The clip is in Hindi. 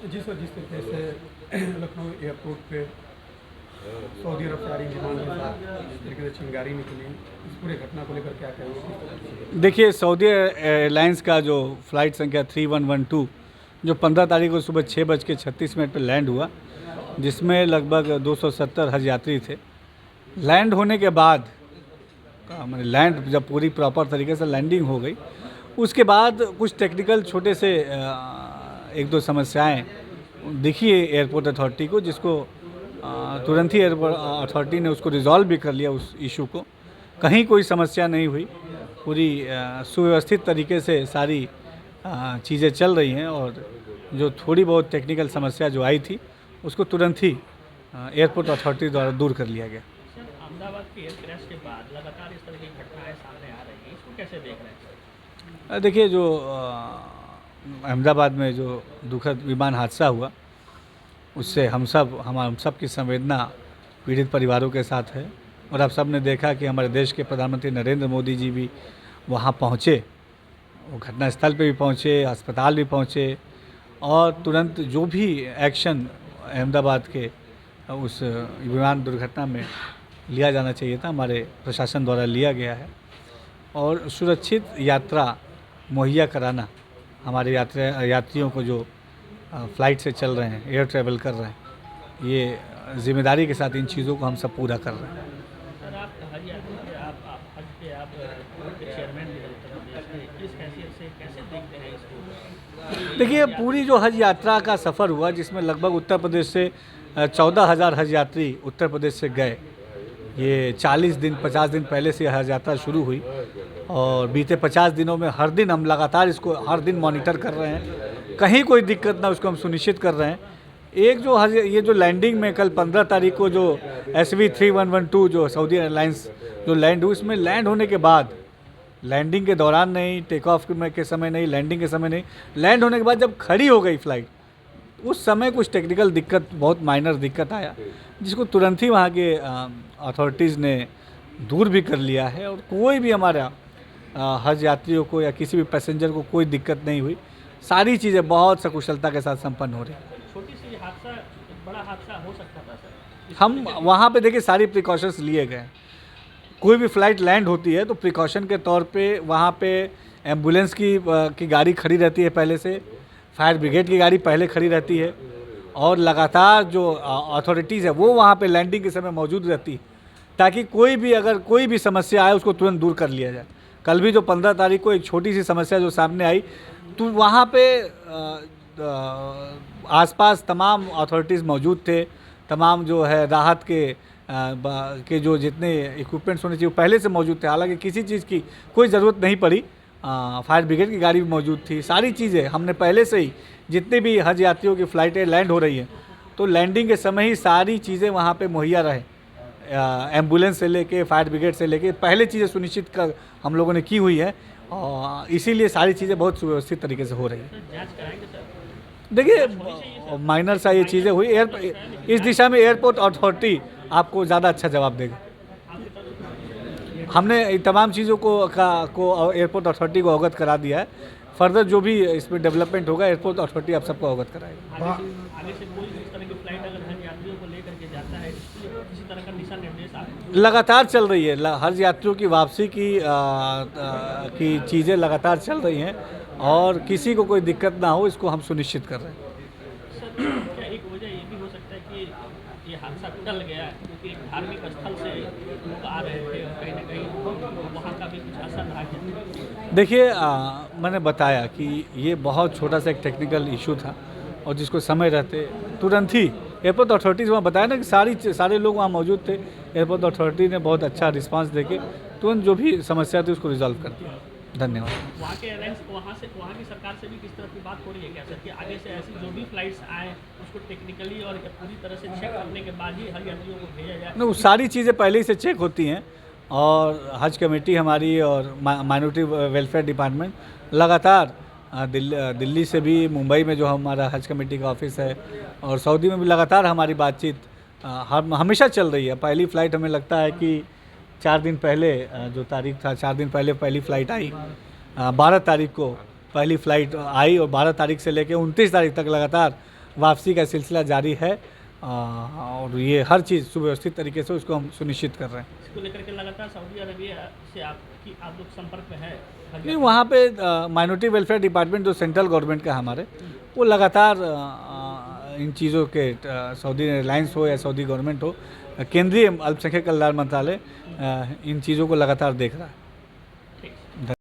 जी सर, जिस तरीके से लखनऊ एयरपोर्ट पे सऊदी अरब से आ रही विमान के साथ जिस तरीके से चिंगारी निकली, इस पूरे घटना को लेकर क्या कहेंगे? देखिए, सऊदी एयरलाइंस का जो फ़्लाइट संख्या 3112 जो 15 तारीख को सुबह 6:36 पर लैंड हुआ, जिसमें लगभग 270 हज यात्री थे। लैंड होने के बाद मैंने लैंड जब पूरी प्रॉपर तरीके से लैंडिंग हो गई, उसके बाद कुछ टेक्निकल छोटे से एक दो समस्याएं दिखी एयरपोर्ट अथॉरिटी को, जिसको तुरंत ही एयरपोर्ट अथॉरिटी ने उसको रिजॉल्व भी कर लिया उस इशू को। कहीं कोई समस्या नहीं हुई, पूरी सुव्यवस्थित तरीके से सारी चीज़ें चल रही हैं, और जो थोड़ी बहुत टेक्निकल समस्या जो आई थी उसको तुरंत ही एयरपोर्ट अथॉरिटी द्वारा दूर कर लिया गया। अहमदाबाद के एयर क्रैश के बाद लगातार इस तरह की घटनाएं सामने आ रही हैं, इसको कैसे देख रहे हैं सर? देखिए, जो अहमदाबाद में जो दुखद विमान हादसा हुआ, उससे हम सब की संवेदना पीड़ित परिवारों के साथ है। और आप सब ने देखा कि हमारे देश के प्रधानमंत्री नरेंद्र मोदी जी भी वहाँ पहुँचे, वो घटनास्थल पे भी पहुँचे, अस्पताल भी पहुँचे, और तुरंत जो भी एक्शन अहमदाबाद के उस विमान दुर्घटना में लिया जाना चाहिए था, हमारे प्रशासन द्वारा लिया गया है। और सुरक्षित यात्रा मुहैया कराना हमारे यात्रियों को जो फ़्लाइट से चल रहे हैं, एयर ट्रैवल कर रहे हैं, ये ज़िम्मेदारी के साथ इन चीज़ों को हम सब पूरा कर रहे हैं। सर, आप हज यात्री थे, आप हज के बोर्ड के चेयरमैन भी हैं उत्तर प्रदेश के, इस हैसियत से कैसे देखते हैं इसको? देखिए, पूरी जो हज यात्रा का सफ़र हुआ, जिसमें लगभग उत्तर प्रदेश से 14,000 हज यात्री उत्तर प्रदेश से गए। ये 40 दिन 50 दिन पहले से हज यात्रा शुरू हुई, और बीते 50 दिनों में हर दिन हम लगातार इसको हर दिन मॉनिटर कर रहे हैं, कहीं कोई दिक्कत ना उसको हम सुनिश्चित कर रहे हैं। एक जो हज ये जो लैंडिंग में कल 15 तारीख को जो SV 3112 जो सऊदी एयरलाइंस जो लैंड हुई, इसमें लैंड होने के बाद, लैंडिंग के दौरान नहीं, टेक ऑफ के समय नहीं, लैंडिंग के समय नहीं, लैंड होने के बाद जब खड़ी हो गई फ़्लाइट, उस समय कुछ टेक्निकल दिक्कत, बहुत माइनर दिक्कत आया, जिसको तुरंत ही वहाँ के अथॉरिटीज़ ने दूर भी कर लिया है। और कोई भी हमारा हज यात्रियों को या किसी भी पैसेंजर को कोई दिक्कत नहीं हुई। सारी चीज़ें बहुत सकुशलता के साथ संपन्न हो रही हैं। छोटी सी हादसा, एक बड़ा हादसा हो सकता था सर। हम वहाँ पे देखिए सारी प्रिकॉशंस लिए गए। कोई भी फ़्लाइट लैंड होती है तो प्रिकॉशन के तौर पे वहाँ पे एम्बुलेंस की गाड़ी खड़ी रहती है पहले से, फायर ब्रिगेड की गाड़ी पहले खड़ी रहती है, और लगातार जो अथॉरिटीज़ है वो वहाँ पे लैंडिंग के समय मौजूद रहती है, ताकि अगर कोई भी समस्या आए उसको तुरंत दूर कर लिया जाए। कल भी जो 15 तारीख को एक छोटी सी समस्या जो सामने आई, तो वहाँ पे आसपास तमाम अथॉरिटीज़ मौजूद थे, तमाम जो है राहत के जो जितने इक्विपमेंट्स होने चाहिए वो पहले से मौजूद थे। हालांकि किसी चीज़ की कोई ज़रूरत नहीं पड़ी, फायर ब्रिगेड की गाड़ी भी मौजूद थी। सारी चीज़ें हमने पहले से ही, जितने भी हज यात्रियों की फ़्लाइटें लैंड हो रही हैं, तो लैंडिंग के समय ही सारी चीज़ें वहाँ पे मुहैया रहे। एम्बुलेंस से लेके, फायर ब्रिगेड से लेके, पहले चीज़ें सुनिश्चित कर हम लोगों ने की हुई है, और इसीलिए सारी चीज़ें बहुत सुव्यवस्थित तरीके से हो रही हैं। जांच कराएंगे सर? देखिए, माइनर सा ये चीज़ें हुई, इस दिशा में एयरपोर्ट अथॉरिटी आपको ज़्यादा अच्छा जवाब देगा। हमने इन तमाम चीज़ों को एयरपोर्ट अथॉरिटी को अवगत करा दिया है। फर्दर जो भी इसमें डेवलपमेंट होगा, एयरपोर्ट अथॉरिटी आप सबको अवगत कराएगी। आगे से कोई इस तरह की फ्लाइट अगर हज यात्रियों को लेकर के जाता है, इसके लिए किसी तरह का दिशा निर्देश आगे लगातार चल रही है। हज यात्रियों की वापसी की चीज़ें लगातार चल रही हैं, और किसी को कोई दिक्कत ना हो, इसको हम सुनिश्चित कर रहे हैं। सर, क्या एक वजह ये भी हो सकता है कि ये हादसा टल गया है क्योंकि एक धार्मिक स्थल से लोग आ रहे थे, और कहीं ना कहीं वहाँ का भी कुछ असर रहा है? देखिए, मैंने बताया कि ये बहुत छोटा सा एक टेक्निकल इशू था, और जिसको समय रहते तुरंत ही एयरपोर्ट अथॉरिटीज़ वहाँ बताया ना कि सारे लोग वहाँ मौजूद थे। एयरपोर्ट अथॉरिटी ने बहुत अच्छा रिस्पांस देके तुरंत जो भी समस्या थी उसको रिजॉल्व कर दिया। धन्यवाद। वहाँ के एयरलाइंस वहाँ की सरकार से भी किस तरह की बात हो रही है क्या सर, कि आगे से ऐसी जो भी फ्लाइट्स आए उसको टेक्निकली और पूरी तरह से चेक करने के बाद ही हर यात्रियों को भेजा जाए? नहीं, वो सारी चीज़ें पहले ही से चेक होती हैं, और हज कमेटी हमारी और माइनॉरिटी वेलफेयर डिपार्टमेंट लगातार दिल्ली से भी, मुंबई में जो हमारा हज कमेटी का ऑफिस है, और सऊदी में भी लगातार हमारी बातचीत हमेशा चल रही है। पहली फ़्लाइट हमें लगता है कि 4 दिन पहले जो तारीख था, 4 दिन पहले पहली फ़्लाइट आई, 12 तारीख को पहली फ़्लाइट आई, और 12 तारीख से लेकर 29 तारीख तक लगातार वापसी का सिलसिला जारी है और ये हर चीज़ सुव्यवस्थित तरीके से उसको हम सुनिश्चित कर रहे हैं। इसको लेकर के लगातार सऊदी अरबिया से आप लोग संपर्क में है? नहीं, वहाँ पे माइनॉरिटी वेलफेयर डिपार्टमेंट जो सेंट्रल गवर्नमेंट का हमारे, वो लगातार इन चीज़ों के सऊदी एयरलाइंस हो या सऊदी गवर्नमेंट हो, केंद्रीय अल्पसंख्यक कल्याण मंत्रालय इन चीज़ों को लगातार देख रहा है।